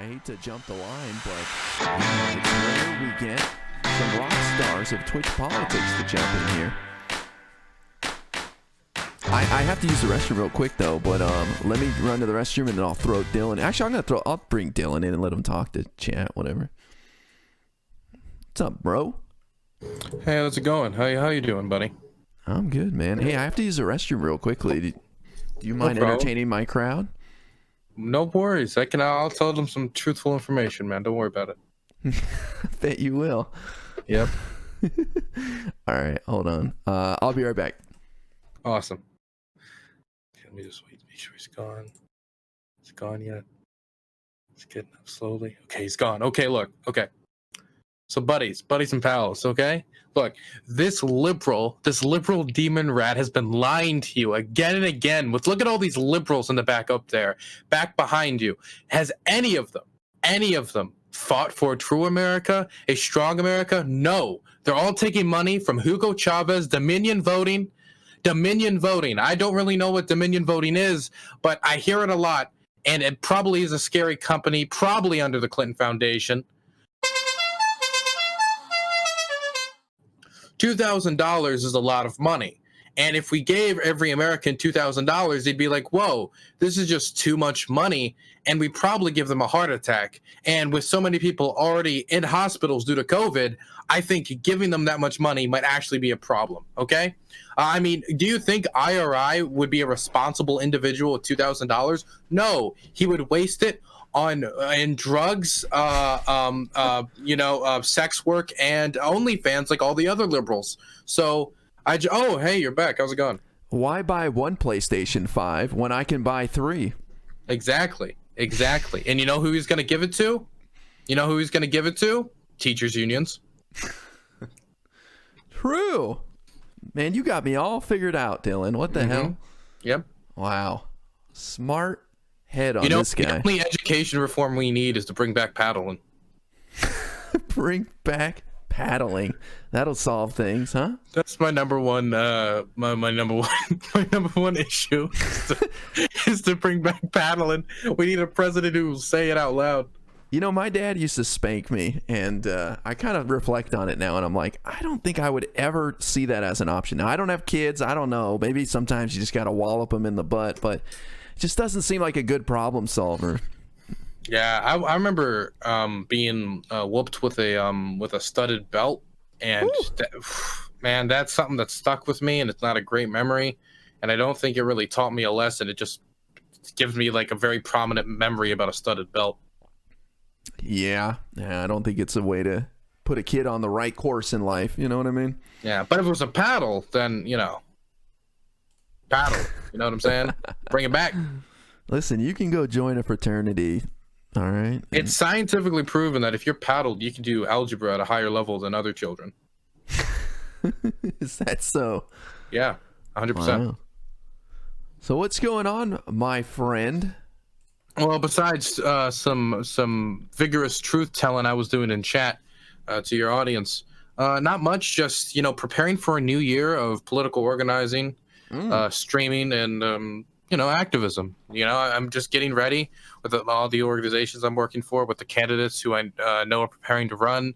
hate to jump the line, but it's rare we get some rock stars of Twitch politics to jump in here. I have to use the restroom real quick though, but let me run to the restroom and then I'll throw Dylan. Actually, I'll bring Dylan in and let him talk to chat, whatever. What's up, bro? Hey, how's it going? How you doing, buddy? I'm good, man. Hey, I have to use the restroom real quickly. Do you mind entertaining my crowd? No worries. I'll tell them some truthful information, man. Don't worry about it. I bet you will. Yep. All right, hold on. I'll be right back. Awesome. Let me just wait to make sure he's gone. Is he gone yet? He's getting up slowly. Okay, he's gone. Okay, look. Okay. So buddies and pals, okay? Look, this liberal demon rat has been lying to you again and again. Look at all these liberals in the back up there, back behind you. Has any of them fought for a true America, a strong America? No. They're all taking money from Hugo Chavez, Dominion voting. I don't really know what Dominion voting is, but I hear it a lot, and it probably is a scary company, probably under the Clinton Foundation. $2,000 is a lot of money. And if we gave every American $2,000, they'd be like, whoa, this is just too much money. And we probably give them a heart attack. And with so many people already in hospitals due to COVID, I think giving them that much money might actually be a problem. Okay. I mean, do you think IRI would be a responsible individual with $2,000? No, he would waste it on in drugs, sex work, and OnlyFans like all the other liberals. So oh, hey, you're back. How's it going? Why buy one PlayStation 5 when I can buy 3? Exactly. And you know who he's going to give it to? Teachers unions. True. Man, you got me all figured out, Dylan. What the hell? Yep. Wow. Smart head on this guy. The only education reform we need is to bring back paddling. Bring back paddling. That'll solve things, huh? That's my number one my number one issue is to bring back paddling. We need a president who will say it out loud. You know, my dad used to spank me, and I kind of reflect on it now, and I'm like, I don't think I would ever see that as an option. Now, I don't have kids. I don't know. Maybe sometimes you just got to wallop them in the butt, but it just doesn't seem like a good problem solver. Yeah, I remember being whooped with a studded belt, and man, that's something that stuck with me, and it's not a great memory, and I don't think it really taught me a lesson. It just gives me like a very prominent memory about a studded belt. Yeah, I don't think it's a way to put a kid on the right course in life. You know what I mean? Yeah, but if it was a paddle, then paddle. You know what I'm saying? Bring it back. Listen, you can go join a fraternity. All right. It's scientifically proven that if you're paddled, you can do algebra at a higher level than other children. Is that so? Yeah, 100%. Wow. So what's going on, my friend? Well, besides some vigorous truth telling I was doing in chat to your audience, not much. Just preparing for a new year of political organizing, streaming, and activism. I'm just getting ready with all the organizations I'm working for, with the candidates who I know are preparing to run.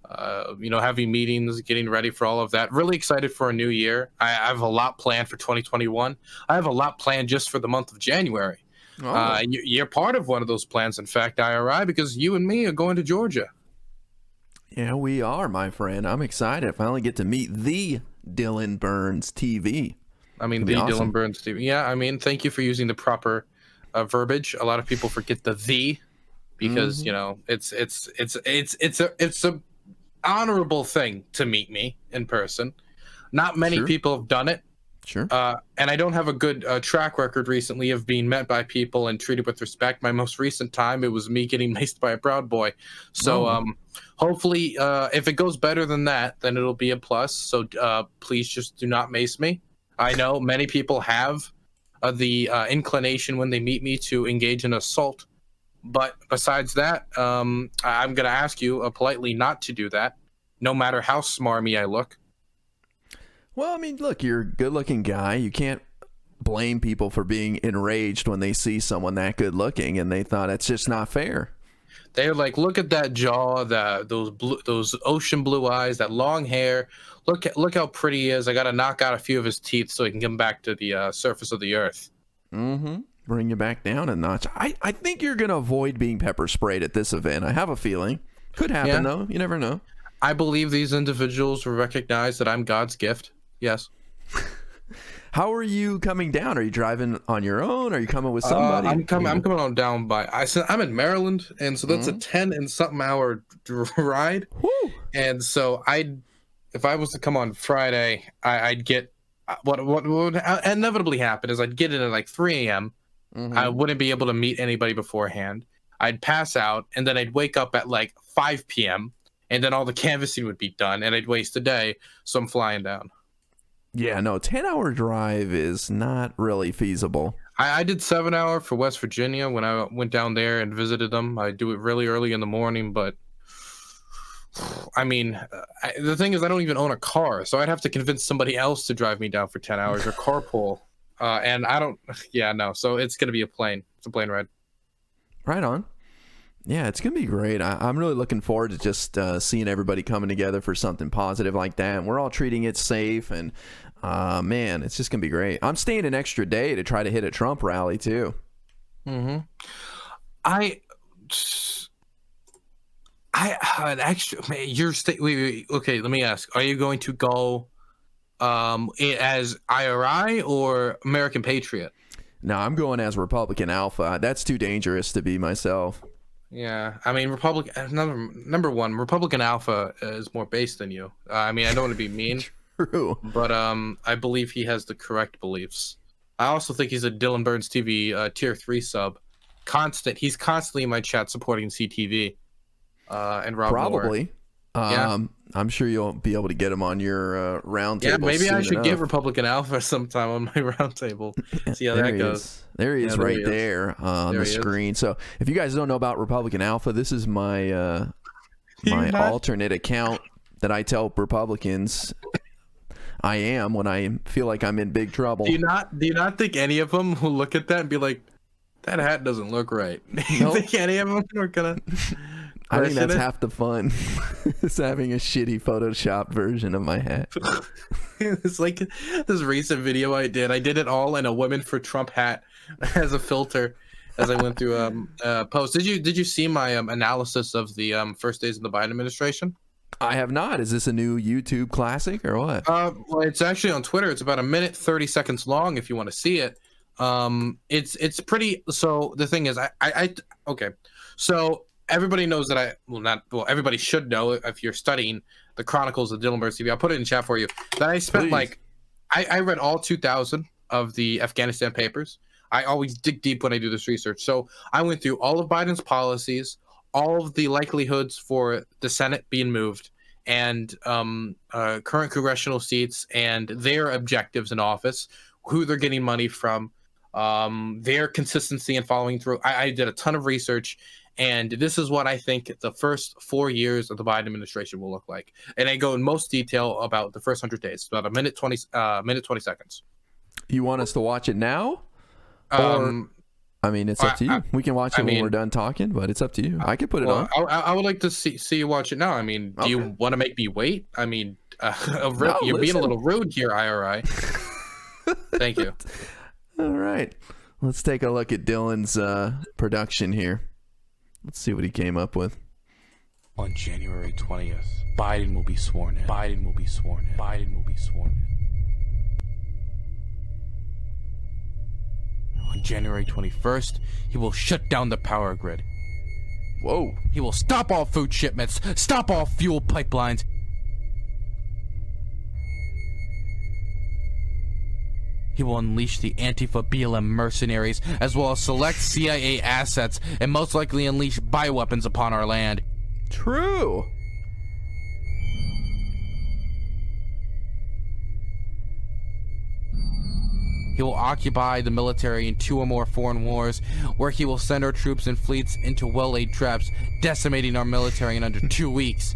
Having meetings, getting ready for all of that. Really excited for a new year. I have a lot planned for 2021. I have a lot planned just for the month of January. Oh. You're part of one of those plans, in fact, IRI, because you and me are going to Georgia. Yeah, we are, my friend. I'm excited. I finally get to meet the Dylan Burns TV. I mean, the awesome. Dylan Burns TV. Yeah, I mean, thank you for using the proper verbiage. A lot of people forget the because it's a honorable thing to meet me in person. Not many people have done it. Sure. And I don't have a good track record recently of being met by people and treated with respect. My most recent time, it was me getting maced by a Proud Boy. So hopefully, if it goes better than that, then it'll be a plus. So please just do not mace me. I know many people have the inclination when they meet me to engage in assault. But besides that, I'm going to ask you politely not to do that, no matter how smarmy I look. Well, I mean, look, you're a good-looking guy. You can't blame people for being enraged when they see someone that good-looking, and they thought it's just not fair. They're like, look at that jaw, those ocean blue eyes, that long hair. Look how pretty he is. I got to knock out a few of his teeth so he can come back to the surface of the earth. Mm-hmm. Bring you back down a notch. I think you're gonna avoid being pepper sprayed at this event. I have a feeling. Could happen though. You never know. I believe these individuals will recognize that I'm God's gift. Yes. How are you coming down? Are you driving on your own? Are you coming with somebody? I'm coming on down by. I'm in Maryland, and so that's a 10 and something hour ride. Woo. And so if I was to come on Friday, I'd get what would inevitably happen is I'd get in at like 3 a.m. I wouldn't be able to meet anybody beforehand. I'd pass out, and then I'd wake up at like 5 p.m. and then all the canvassing would be done, and I'd waste a day. So I'm flying down. Yeah, no, 10-hour drive is not really feasible. I did 7-hour for West Virginia when I went down there and visited them. I do it really early in the morning, but I mean, the thing is I don't even own a car, so I'd have to convince somebody else to drive me down for 10 hours or carpool. And I don't, so it's going to be a plane. It's a plane ride. Right on. Yeah, it's going to be great. I'm really looking forward to just seeing everybody coming together for something positive like that. And we're all treating it safe. And, man, it's just going to be great. I'm staying an extra day to try to hit a Trump rally, too. Mm-hmm. An extra... Wait, okay, let me ask. Are you going to go as IRI or American Patriot? No, I'm going as Republican Alpha. That's too dangerous to be myself. Yeah, I mean, number one, Republican Alpha is more base than you. I mean, I don't want to be mean. True. But I believe he has the correct beliefs. I also think he's a Dylan Burns TV tier 3 sub. He's constantly in my chat supporting CTV and Rob Probably. Yeah. I'm sure you'll be able to get him on your round table. Yeah, maybe I should enough. get Republican Alpha sometime on my round table. See how that goes. There he is, there on the screen. So if you guys don't know about Republican Alpha, this is my alternate account that I tell Republicans I am when I feel like I'm in big trouble. Do you not think any of them will look at that and be like, that hat doesn't look right? Do you think any of them are gonna? I think that's half the fun. Is having a shitty Photoshopped version of my hat. It's like this recent video I did. I did it all in a Women for Trump hat as a filter as I went through posts. Did you see my analysis of the first days of the Biden administration? I have not. Is this a new YouTube classic or what? Well, it's actually on Twitter. It's about 1 minute 30 seconds long if you want to see it. It's pretty. So the thing is, okay. So everybody knows that everybody should know if you're studying the Chronicles of Dylan Burns TV. I'll put it in chat for you. That I spent I read all 2,000 of the Afghanistan papers. I always dig deep when I do this research. So I went through all of Biden's policies, all of the likelihoods for the Senate being moved, and current congressional seats and their objectives in office, who they're getting money from, their consistency in following through. I did a ton of research, and this is what I think the first 4 years of the Biden administration will look like. And I go in most detail about the first 100 days, about 1 minute 20 seconds. You want us to watch it now? Or, I mean, it's up to you. We can watch it when we're done talking, but it's up to you. I can put it on. I would like to see you watch it now. I mean, do you want to make me wait? I mean, you're being a little rude here, IRI. Thank you. All right. Let's take a look at Dylan's production here. Let's see what he came up with. On January 20th, Biden will be sworn in. Biden will be sworn in. Biden will be sworn in. On January 21st, he will shut down the power grid. Whoa. He will stop all food shipments, stop all fuel pipelines. He will unleash the Antifa BLM mercenaries, as well as select CIA assets, and most likely unleash bioweapons upon our land. True. He will occupy the military in 2 or more foreign wars, where he will send our troops and fleets into well-laid traps, decimating our military in under 2 weeks.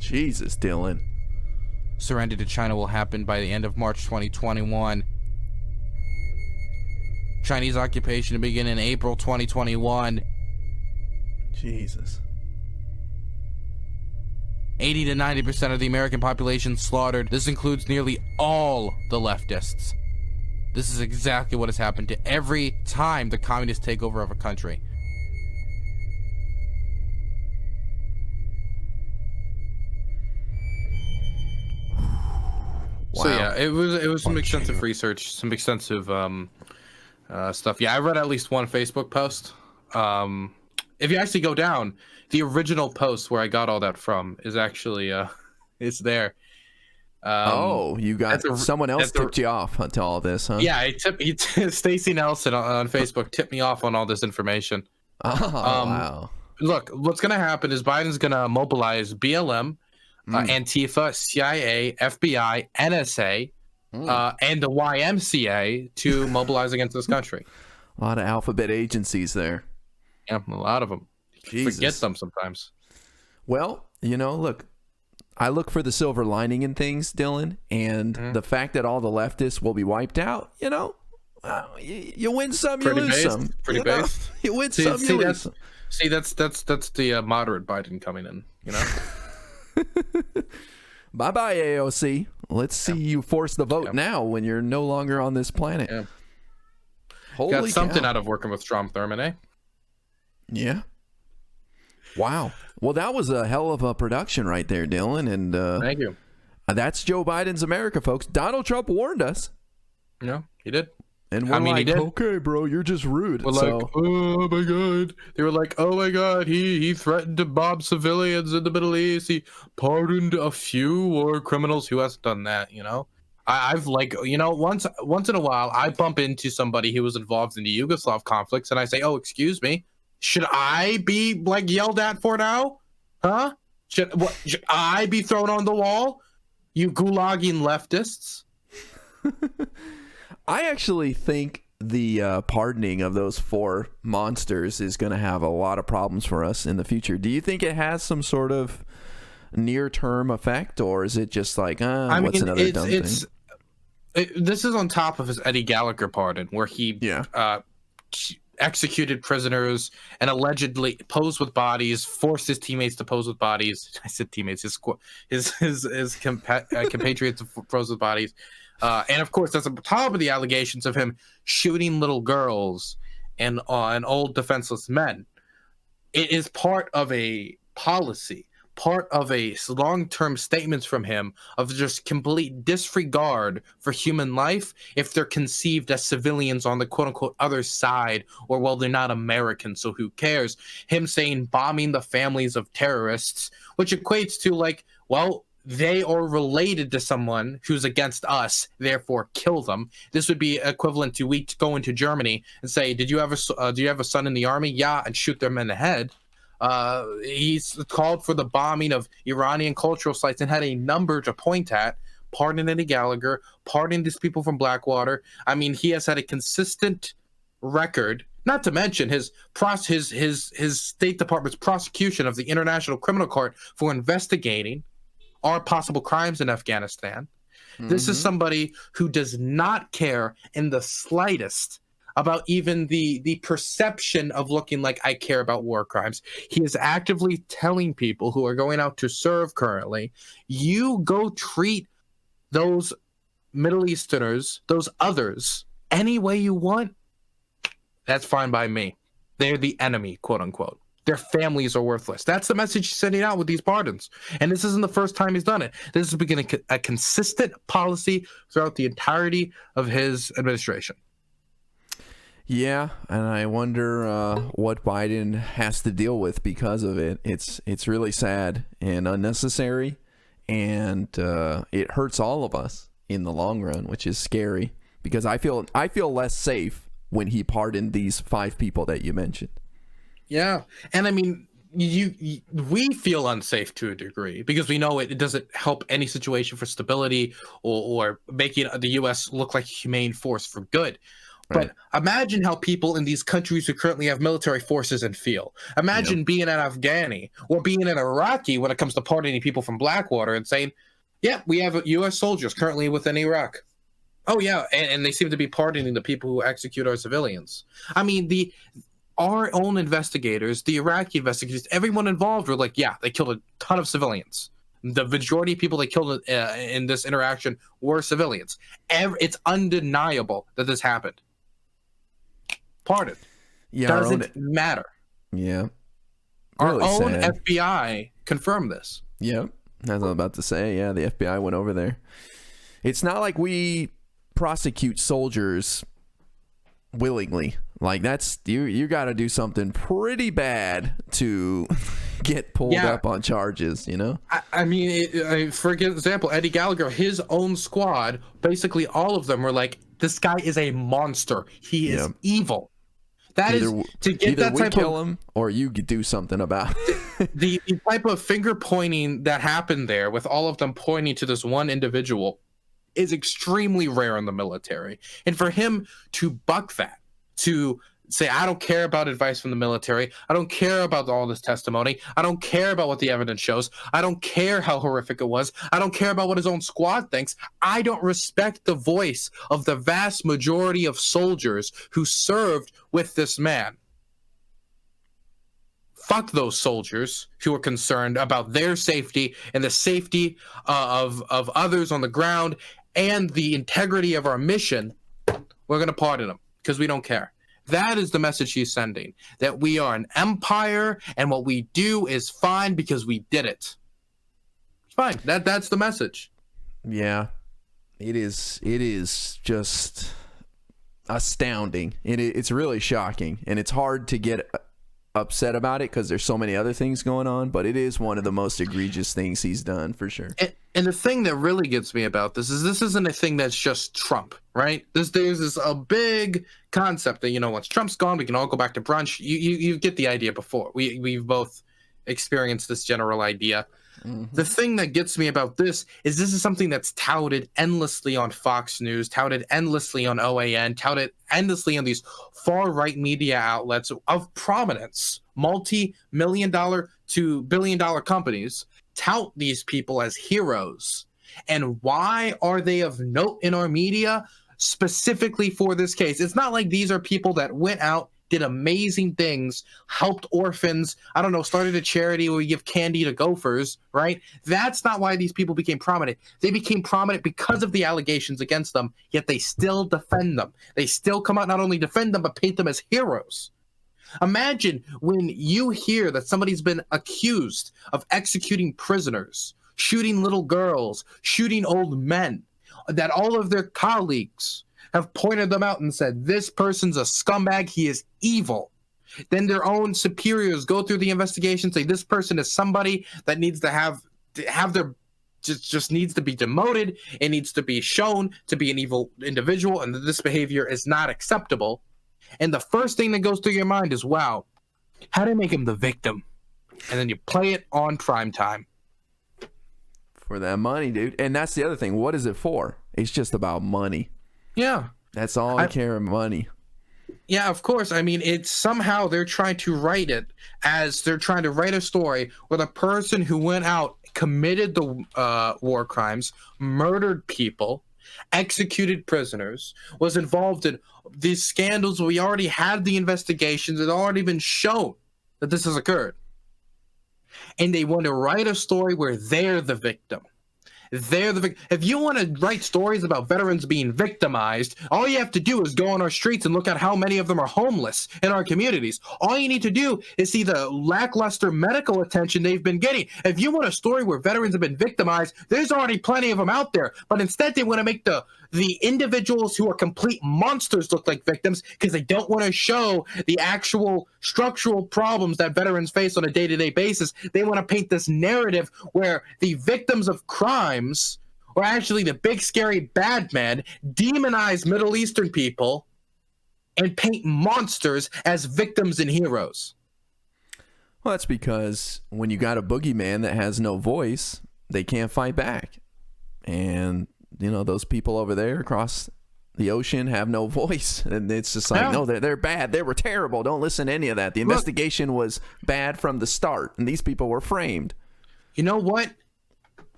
Jesus, Dylan. Surrender to China will happen by the end of March 2021. Chinese occupation to begin in April 2021. Jesus. 80 to 90% of the American population slaughtered. This includes nearly all the leftists. This is exactly what has happened to every time the communists take over of a country. So Wow. yeah, it was some Bunch. extensive research, some extensive stuff. Yeah, I read at least one Facebook post. If you actually go down, the original post where I got all that from is actually it's there. Oh, you got someone else tipped you off to all this, huh? Yeah, Stacy Nelson on Facebook tipped me off on all this information. Oh, wow. Look, what's gonna happen is Biden's gonna mobilize BLM, Antifa, CIA, FBI, NSA, and the YMCA to mobilize against this country. A lot of alphabet agencies there. Yeah, a lot of them. Jesus. Forget them sometimes. Well, look, I look for the silver lining in things, Dylan, and the fact that all the leftists will be wiped out, you win some, you lose some. Pretty based. You win some, you lose some. See, that's the moderate Biden coming in, Bye-bye, AOC. Let's see you force the vote now when you're no longer on this planet. Yeah. Holy Got something cow. out of working with Strom Thurmond, eh? Yeah. Wow. Well, that was a hell of a production right there, Dylan. And Thank you. That's Joe Biden's America, folks. Donald Trump warned us. Yeah, he did. And we're he did. Okay, bro, you're just rude. We're like, oh my God. They were like, oh my God, he threatened to mob civilians in the Middle East. He pardoned a few war criminals. Who hasn't done that, I've once in a while, I bump into somebody who was involved in the Yugoslav conflicts, and I say, oh, excuse me, should I be yelled at for now? Huh? Should I be thrown on the wall? You gulagging leftists. I actually think the pardoning of those 4 monsters is going to have a lot of problems for us in the future. Do you think it has some sort of near-term effect, or is it just like, what's another dumb thing? This is on top of his Eddie Gallagher pardon, where he executed prisoners and allegedly posed with bodies, forced his teammates to pose with bodies. I said teammates, his compatriots to pose with bodies. And of course, that's on top of the allegations of him shooting little girls and old defenseless men. It is part of a policy, part of a long-term statements from him of just complete disregard for human life if they're conceived as civilians on the quote-unquote other side, or, well, they're not American, so who cares? Him saying bombing the families of terrorists, which equates to well, they are related to someone who's against us, therefore kill them. This would be equivalent to we go into Germany and say, do you have a son in the army? Yeah, and shoot them in the head. He's called for the bombing of Iranian cultural sites and had a number to point at. Pardon Eddie Gallagher, pardon these people from Blackwater. I mean, he has had a consistent record, not to mention his State Department's prosecution of the International Criminal Court for investigating our possible crimes in Afghanistan. This is somebody who does not care in the slightest about even the perception of looking like I care about war crimes. He is actively telling people who are going out to serve currently, you go treat those Middle Easterners, those others, any way you want. That's fine by me. They're the enemy, quote unquote. Their families are worthless. That's the message he's sending out with these pardons. And this isn't the first time he's done it. This has been a consistent policy throughout the entirety of his administration. Yeah, and I wonder what Biden has to deal with because of it. It's really sad and unnecessary, and it hurts all of us in the long run, which is scary because I feel less safe when he pardoned these 5 people that you mentioned. Yeah, and I mean, we feel unsafe to a degree because we know it doesn't help any situation for stability or making the U.S. look like a humane force for good. But imagine how people in these countries who currently have military forces and feel. Imagine being an Afghani or being an Iraqi when it comes to pardoning people from Blackwater and saying, yeah, we have U.S. soldiers currently within Iraq. Oh, yeah, and they seem to be pardoning the people who execute our civilians. I mean, our own investigators, the Iraqi investigators, everyone involved were like, yeah, they killed a ton of civilians. The majority of people they killed in this interaction were civilians. It's undeniable that this happened. Pardon. Yeah, Doesn't matter. Yeah. Our Really own sad. FBI confirmed this. Yep. As I was about to say, yeah, the FBI went over there. It's not like we prosecute soldiers willingly. Like, that's you got to do something pretty bad to get pulled up on charges, you know? I mean, for example, Eddie Gallagher, his own squad, basically all of them were like, this guy is a monster. He is evil. That either, is to get that type kill him or you do something about it. the type of finger pointing that happened there, with all of them pointing to this one individual, is extremely rare in the military. And for him to buck that, to say, I don't care about advice from the military, I don't care about all this testimony, I don't care about what the evidence shows, I don't care how horrific it was, I don't care about what his own squad thinks, I don't respect the voice of the vast majority of soldiers who served with this man. Fuck those soldiers who are concerned about their safety and the safety of others on the ground and the integrity of our mission. We're going to pardon them because we don't care. That is the message he's sending, that we are an empire and what we do is fine because we did it. It's fine. That's the message. Yeah, it is just astounding. It's really shocking, and it's hard to get upset about it because there's so many other things going on, but it is one of the most egregious things he's done for sure. And the thing that really gets me about this isn't a thing that's just Trump, right? There's this a big concept that, you know, once Trump's gone, we can all go back to brunch. You get the idea before. We've both experienced this general idea. Mm-hmm. The thing that gets me about this is something that's touted endlessly on Fox News, touted endlessly on OAN, touted endlessly on these far-right media outlets of prominence, multi-million-dollar to billion-dollar companies tout these people as heroes. And why are they of note in our media specifically for this case? It's not like these are people that went out, did amazing things, helped orphans, I don't know, started a charity where we give candy to gophers, right? That's not why these people became prominent. They became prominent because of the allegations against them, yet they still defend them. They still come out, not only defend them, but paint them as heroes. Imagine when you hear that somebody's been accused of executing prisoners, shooting little girls, shooting old men, that all of their colleagues have pointed them out and said, this person's a scumbag, he is evil. Then their own superiors go through the investigation, say this person is somebody that needs to have their just needs to be demoted, it needs to be shown to be an evil individual, and that this behavior is not acceptable. And the first thing that goes through your mind is, wow, how do I make him the victim? And then you play it on prime time. For that money, dude. And that's the other thing. What is it for? It's just about money. Yeah. That's all I care, money. Yeah, of course. I mean, it's somehow they're trying to write it as they're trying to write a story where the person who went out, committed the war crimes, murdered people, executed prisoners, was involved in these scandals. We already had the investigations. It had already been shown that this has occurred. And they want to write a story where they're the victim. If you want to write stories about veterans being victimized, all you have to do is go on our streets and look at how many of them are homeless in our communities. All you need to do is see the lackluster medical attention they've been getting. If you want a story where veterans have been victimized, there's already plenty of them out there. But instead, they want to make the individuals who are complete monsters look like victims because they don't want to show the actual structural problems that veterans face on a day-to-day basis. They want to paint this narrative where the victims of crimes are actually the big, scary bad men, demonize Middle Eastern people, and paint monsters as victims and heroes. Well, that's because when you got a boogeyman that has no voice, they can't fight back. And you know, those people over there across the ocean have no voice. And it's just like, no, they're bad. They were terrible. Don't listen to any of that. The investigation was bad from the start, and these people were framed. You know what?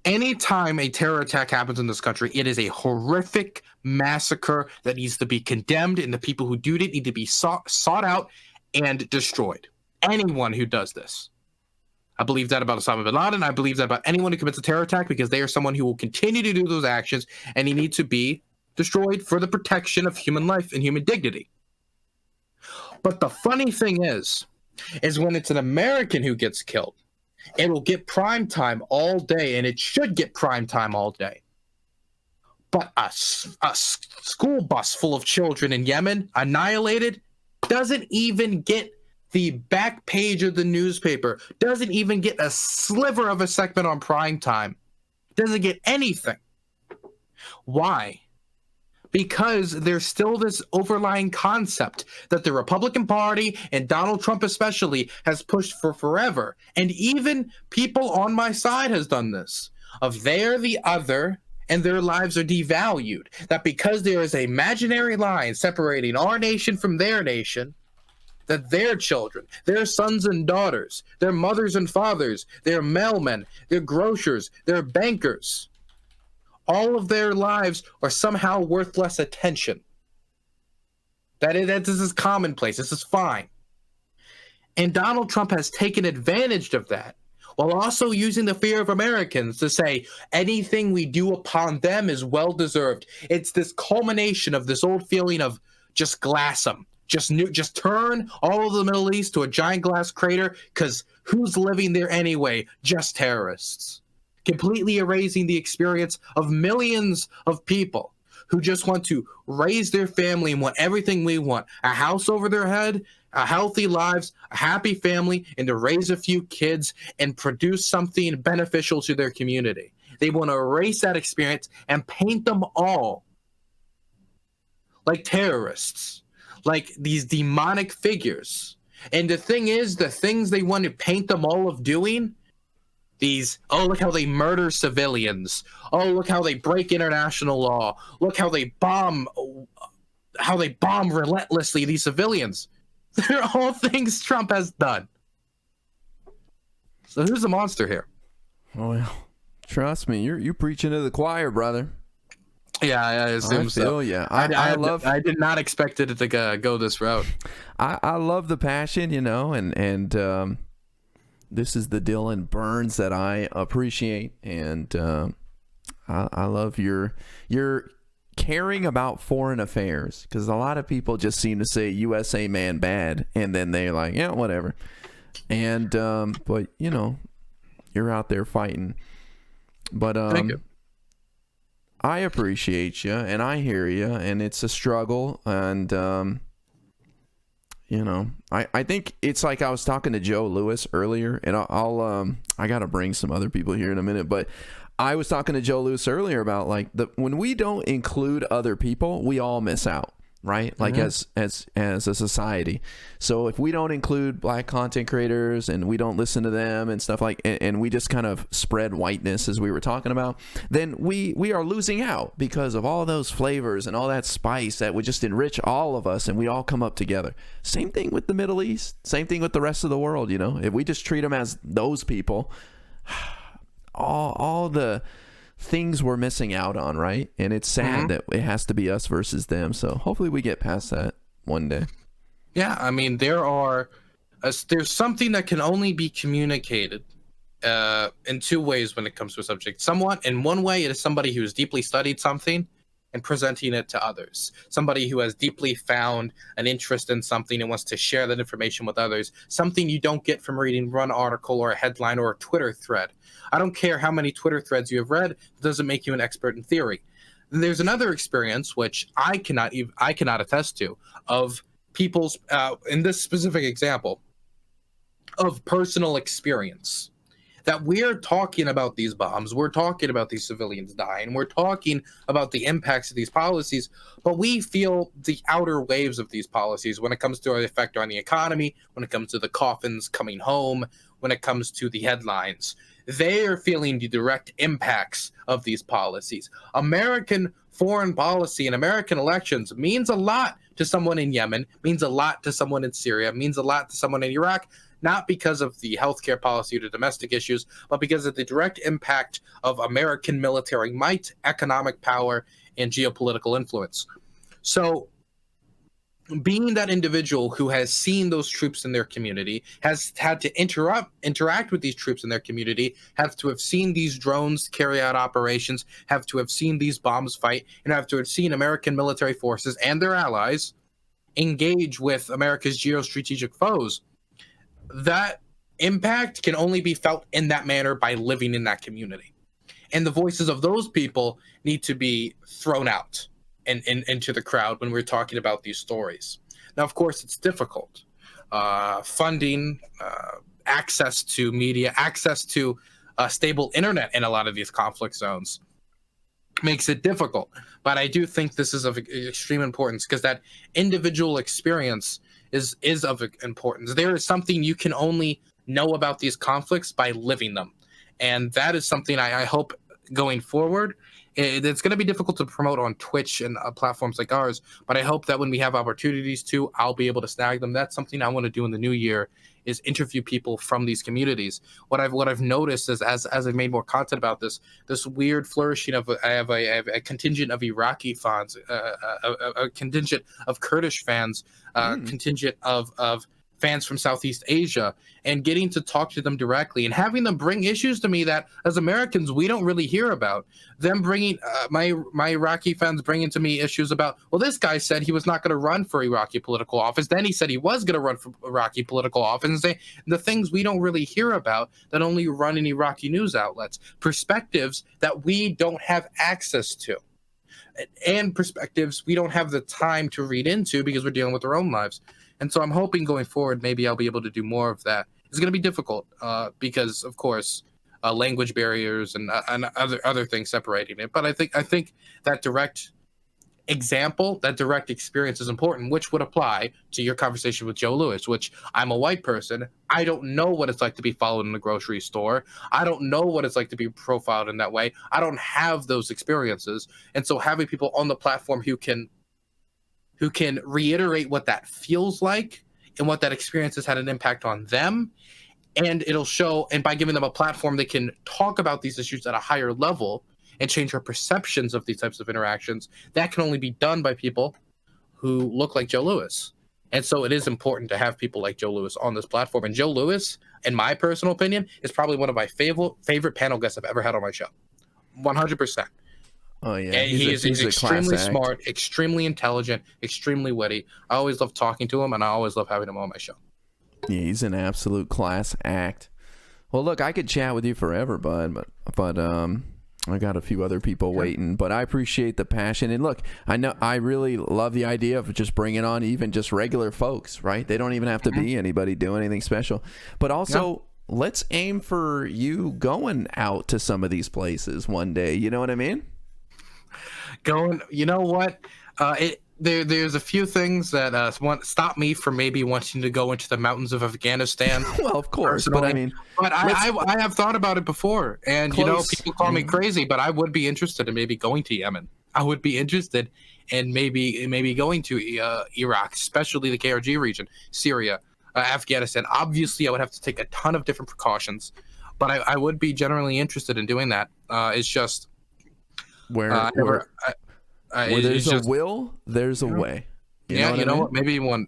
anytime a terror attack happens in this country, it is a horrific massacre that needs to be condemned, and the people who do it need to be sought out and destroyed. Anyone who does this. I believe that about Osama bin Laden. I believe that about anyone who commits a terror attack, because they are someone who will continue to do those actions, and he needs to be destroyed for the protection of human life and human dignity. But the funny thing is when it's an American who gets killed, it'll get prime time all day, and it should get prime time all day. But a school bus full of children in Yemen annihilated doesn't even get the back page of the newspaper, doesn't even get a sliver of a segment on prime time, doesn't get anything. Why? Because there's still this overlying concept that the Republican Party, and Donald Trump especially, has pushed for forever. And even people on my side has done this, of they're the other and their lives are devalued. That because there is an imaginary line separating our nation from their nation, that their children, their sons and daughters, their mothers and fathers, their mailmen, their grocers, their bankers, all of their lives are somehow worth less attention. That this is commonplace. This is fine. And Donald Trump has taken advantage of that, while also using the fear of Americans to say anything we do upon them is well-deserved. It's this culmination of this old feeling of just glass them. Just turn all of the Middle East to a giant glass crater, because who's living there anyway? Just terrorists. Completely erasing the experience of millions of people who just want to raise their family and want everything we want. A house over their head, a healthy lives, a happy family, and to raise a few kids and produce something beneficial to their community. They want to erase that experience and paint them all like terrorists, like these demonic figures. And the thing is, the things they want to paint them all of doing, these, oh, look how they murder civilians. Oh, look how they break international law. Look how they bomb relentlessly these civilians. They're all things Trump has done. So who's the monster here? Well, trust me, you're preaching to the choir, brother. Yeah, I assume so. Yeah, I did not expect it to go this route. I love the passion, and this is the Dylan Burns that I appreciate, and I love your caring about foreign affairs, because a lot of people just seem to say USA man bad, and then they're like, yeah, whatever. And but you're out there fighting. But Thank you. I appreciate you, and I hear you, and it's a struggle, and I think it's like I was talking to Joe Lewis earlier, and I gotta bring some other people here in a minute, but I was talking to Joe Lewis earlier about like when we don't include other people, we all miss out, right? Like as a society. So if we don't include black content creators and we don't listen to them and stuff like, and we just kind of spread whiteness as we were talking about, then we are losing out because of all those flavors and all that spice that would just enrich all of us, and we all come up together. Same thing with the Middle East, same thing with the rest of the world. If we just treat them as those people, all the things we're missing out on, right? And it's sad that it has to be us versus them. So hopefully we get past that one day. Yeah, I mean, there's something that can only be communicated in two ways when it comes to a subject. In one way, it is somebody who has deeply studied something and presenting it to others. Somebody who has deeply found an interest in something and wants to share that information with others. Something you don't get from reading one article or a headline or a Twitter thread. I don't care how many Twitter threads you have read, it doesn't make you an expert in theory. There's another experience which I cannot attest to, of people's, in this specific example, of personal experience. That we're talking about these bombs, we're talking about these civilians dying, we're talking about the impacts of these policies, but we feel the outer waves of these policies when it comes to the effect on the economy, when it comes to the coffins coming home, when it comes to the headlines. They are feeling the direct impacts of these policies. American foreign policy and American elections means a lot to someone in Yemen, means a lot to someone in Syria, means a lot to someone in Iraq, not because of the healthcare policy or the domestic issues, but because of the direct impact of American military might, economic power, and geopolitical influence. So, being that individual who has seen those troops in their community, has had to interact with these troops in their community, have to have seen these drones carry out operations, have to have seen these bombs fight, and have to have seen American military forces and their allies engage with America's geostrategic foes, that impact can only be felt in that manner by living in that community. And the voices of those people need to be thrown out and into the crowd when we're talking about these stories. Now, of course, it's difficult. Funding, access to media, access to stable internet in a lot of these conflict zones makes it difficult. But I do think this is of extreme importance, because that individual experience is of importance. There is something you can only know about these conflicts by living them. And that is something I hope going forward. It's going to be difficult to promote on Twitch and platforms like ours, but I hope that when we have opportunities to, I'll be able to snag them. That's something I want to do in the new year, is interview people from these communities. What I've noticed is, as I've made more content about this weird flourishing of I have a contingent of Iraqi fans, a contingent of Kurdish fans, contingent of fans from Southeast Asia, and getting to talk to them directly and having them bring issues to me that as Americans we don't really hear about. Them bringing my Iraqi fans bringing to me issues about, well, this guy said he was not going to run for Iraqi political office, then he said he was going to run for Iraqi political office, and say the things we don't really hear about that only run in Iraqi news outlets, perspectives that we don't have access to, and perspectives we don't have the time to read into because we're dealing with our own lives. And so I'm hoping going forward, maybe I'll be able to do more of that. It's going to be difficult because, of course, language barriers and other things separating it. But I think that direct example, that direct experience is important, which would apply to your conversation with Joe Louis, which I'm a white person. I don't know what it's like to be followed in the grocery store. I don't know what it's like to be profiled in that way. I don't have those experiences. And so having people on the platform who can reiterate what that feels like and what that experience has had an impact on them. And it'll show, and by giving them a platform, they can talk about these issues at a higher level and change our perceptions of these types of interactions. That can only be done by people who look like Joe Louis. And so it is important to have people like Joe Louis on this platform. And Joe Louis, in my personal opinion, is probably one of my favorite panel guests I've ever had on my show. 100%. Oh yeah, he's extremely smart, extremely intelligent, extremely witty. I always love talking to him, and I always love having him on my show. Yeah, he's an absolute class act. Well, look, I could chat with you forever, bud, but I got a few other people waiting. But I appreciate the passion, and look, I really love the idea of just bringing on even just regular folks, right? They don't even have to be anybody doing anything special, but also. Let's aim for you going out to some of these places one day. You know what I mean? You know what? There's a few things that stop me from maybe wanting to go into the mountains of Afghanistan. Well, of course, but I have thought about it before, and people call me crazy, but I would be interested in maybe going to Yemen. I would be interested in maybe going to Iraq, especially the KRG region, Syria, Afghanistan. Obviously, I would have to take a ton of different precautions, but I would be generally interested in doing that. It's just where there's a will, there's a way. You know what? Maybe one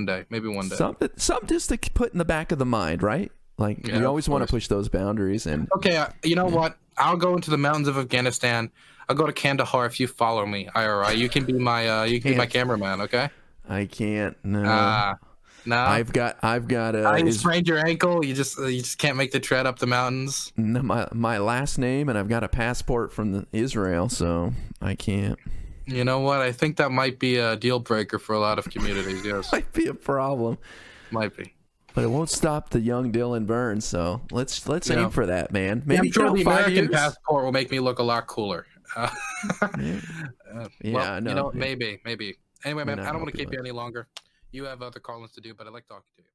day. Something just to put in the back of the mind, right? Like we always want to push those boundaries. And okay, you know what? I'll go into the mountains of Afghanistan. I'll go to Kandahar if you follow me. IRI. You can be my my cameraman. Okay. I can't. No. No. I've got. You sprained your ankle. You just can't make the tread up the mountains. No, my last name, and I've got a passport from Israel, so I can't. You know what? I think that might be a deal breaker for a lot of communities. Yes, might be a problem. Might be. But it won't stop the young Dylan Burns. So let's aim for that, man. Maybe I'm sure the American passport will make me look a lot cooler. Maybe. Anyway, man, I don't want to keep you any longer. You have other call-ins to do, but I like talking to you.